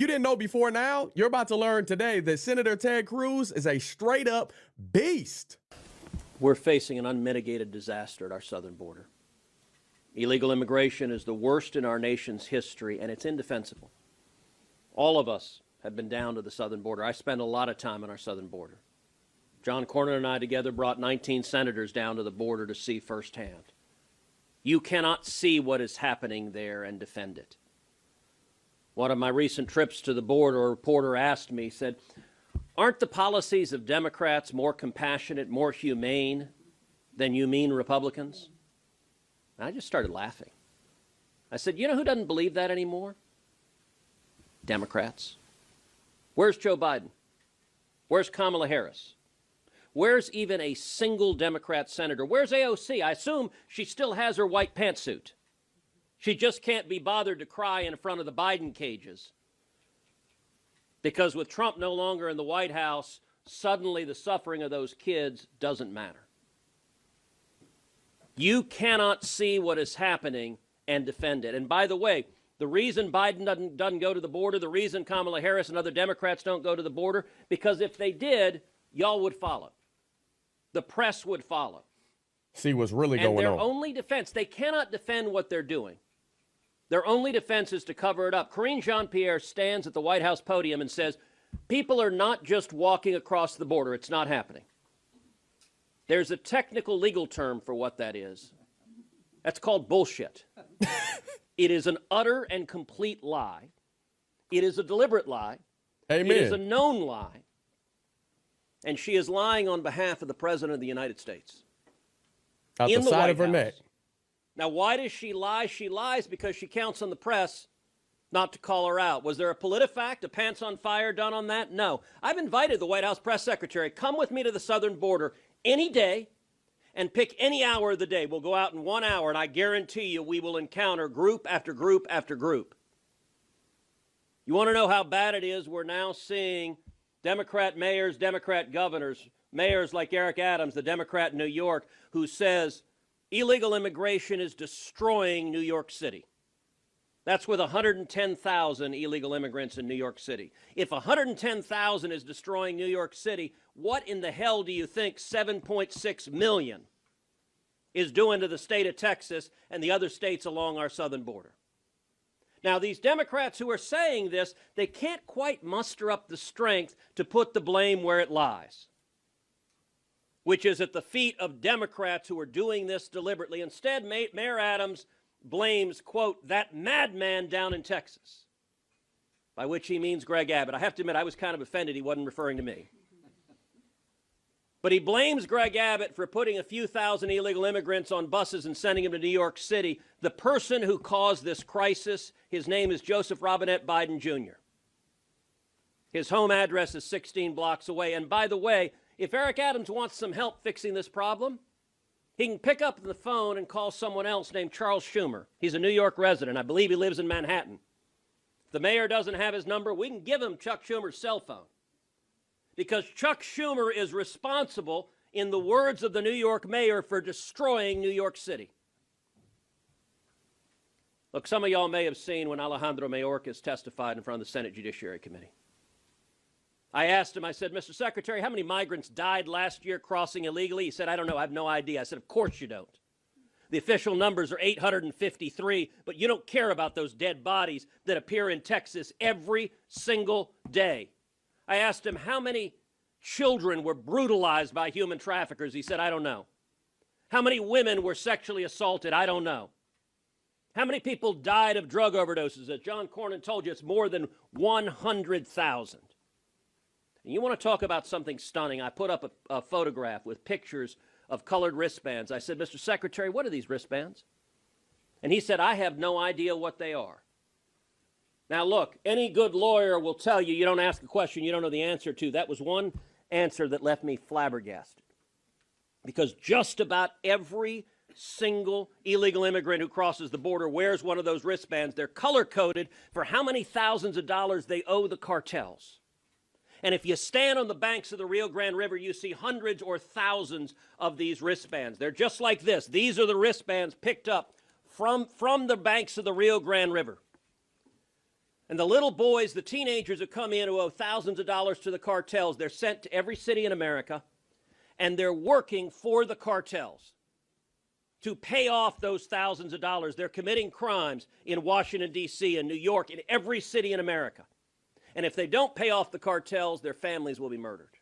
You didn't know before now? You're about to learn today that Senator Ted Cruz is a straight up beast. We're facing an unmitigated disaster at our southern border. Illegal immigration is the worst in our nation's history, and it's indefensible. All of us have been down to the southern border. I spend a lot of time on our southern border. John Cornyn and I together brought 19 senators down to the border to see firsthand. You cannot see what is happening there and defend it. One of my recent trips to the border, a reporter asked me, said, aren't the policies of Democrats more compassionate, more humane than you mean Republicans? And I just started laughing. I said, you know who doesn't believe that anymore? Democrats. Where's Joe Biden? Where's Kamala Harris? Where's even a single Democrat senator? Where's AOC? I assume she still has her white pantsuit. She just can't be bothered to cry in front of the Biden cages. Because with Trump no longer in the White House, suddenly the suffering of those kids doesn't matter. You cannot see what is happening and defend it. And by the way, the reason Biden doesn't go to the border, the reason Kamala Harris and other Democrats don't go to the border, because if they did, y'all would follow. The press would follow. See what's really going on. And their only defense, they cannot defend what they're doing. Their only defense is to cover it up. Karine Jean-Pierre stands at the White House podium and says, people are not just walking across the border. It's not happening. There's a technical legal term for what that is. That's called bullshit. It is an utter and complete lie. It is a deliberate lie. Amen. It is a known lie. And she is lying on behalf of the President of the United States. Out the side of her neck. Now, why does she lie? She lies because she counts on the press not to call her out. Was there a PolitiFact, a pants on fire done on that? No. I've invited the White House press secretary, come with me to the southern border any day and pick any hour of the day. We'll go out in 1 hour, and I guarantee you we will encounter group after group after group. You want to know how bad it is? We're now seeing Democrat mayors, Democrat governors, mayors like Eric Adams, the Democrat in New York, who says illegal immigration is destroying New York City. That's with 110,000 illegal immigrants in New York City. If 110,000 is destroying New York City, what in the hell do you think 7.6 million is doing to the state of Texas and the other states along our southern border? Now, these Democrats who are saying this, they can't quite muster up the strength to put the blame where it lies, which is at the feet of Democrats who are doing this deliberately. Instead, Mayor Adams blames, quote, that madman down in Texas, by which he means Greg Abbott. I have to admit, I was kind of offended he wasn't referring to me. But he blames Greg Abbott for putting a few thousand illegal immigrants on buses and sending them to New York City. The person who caused this crisis, his name is Joseph Robinette Biden Jr. His home address is 16 blocks away. And by the way, if Eric Adams wants some help fixing this problem, he can pick up the phone and call someone else named Charles Schumer. He's a New York resident. I believe he lives in Manhattan. If the mayor doesn't have his number, we can give him Chuck Schumer's cell phone. Because Chuck Schumer is responsible, in the words of the New York mayor, for destroying New York City. Look, some of y'all may have seen when Alejandro Mayorkas testified in front of the Senate Judiciary Committee. I asked him, I said, Mr. Secretary, how many migrants died last year crossing illegally? He said, I don't know, I have no idea. I said, of course you don't. The official numbers are 853, but you don't care about those dead bodies that appear in Texas every single day. I asked him how many children were brutalized by human traffickers. He said, I don't know. How many women were sexually assaulted? I don't know. How many people died of drug overdoses? As John Cornyn told you, it's more than 100,000. And you want to talk about something stunning? I put up a photograph with pictures of colored wristbands. I said, Mr. Secretary, what are these wristbands? And he said, I have no idea what they are. Now, look, any good lawyer will tell you, you don't ask a question you don't know the answer to. That was one answer that left me flabbergasted. Because just about every single illegal immigrant who crosses the border wears one of those wristbands. They're color-coded for how many thousands of dollars they owe the cartels. And if you stand on the banks of the Rio Grande River, you see hundreds or thousands of these wristbands. They're just like this. These are the wristbands picked up from the banks of the Rio Grande River. And the little boys, the teenagers who come in who owe thousands of dollars to the cartels, they're sent to every city in America, and they're working for the cartels to pay off those thousands of dollars. They're committing crimes in Washington, D.C., and New York, in every city in America. And if they don't pay off the cartels, their families will be murdered.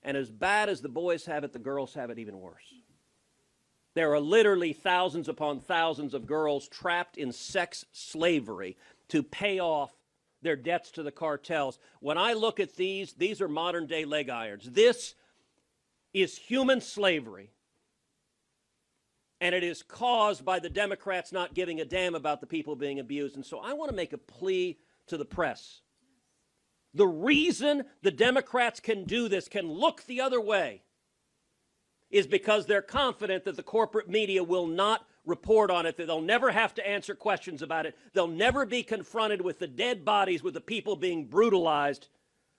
And as bad as the boys have it, the girls have it even worse. There are literally thousands upon thousands of girls trapped in sex slavery to pay off their debts to the cartels. When I look at these are modern day leg irons. This is human slavery. And it is caused by the Democrats not giving a damn about the people being abused. And so I want to make a plea to the press. The reason the Democrats can do this, can look the other way, is because they're confident that the corporate media will not report on it, that they'll never have to answer questions about it. They'll never be confronted with the dead bodies, with the people being brutalized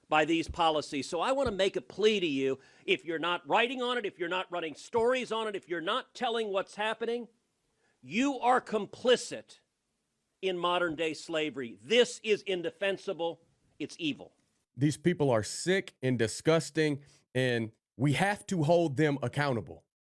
by these policies. So I want to make a plea to you. If you're not writing on it, if you're not running stories on it, if you're not telling what's happening, you are complicit in modern day slavery. This is indefensible. It's evil. These people are sick and disgusting, and we have to hold them accountable.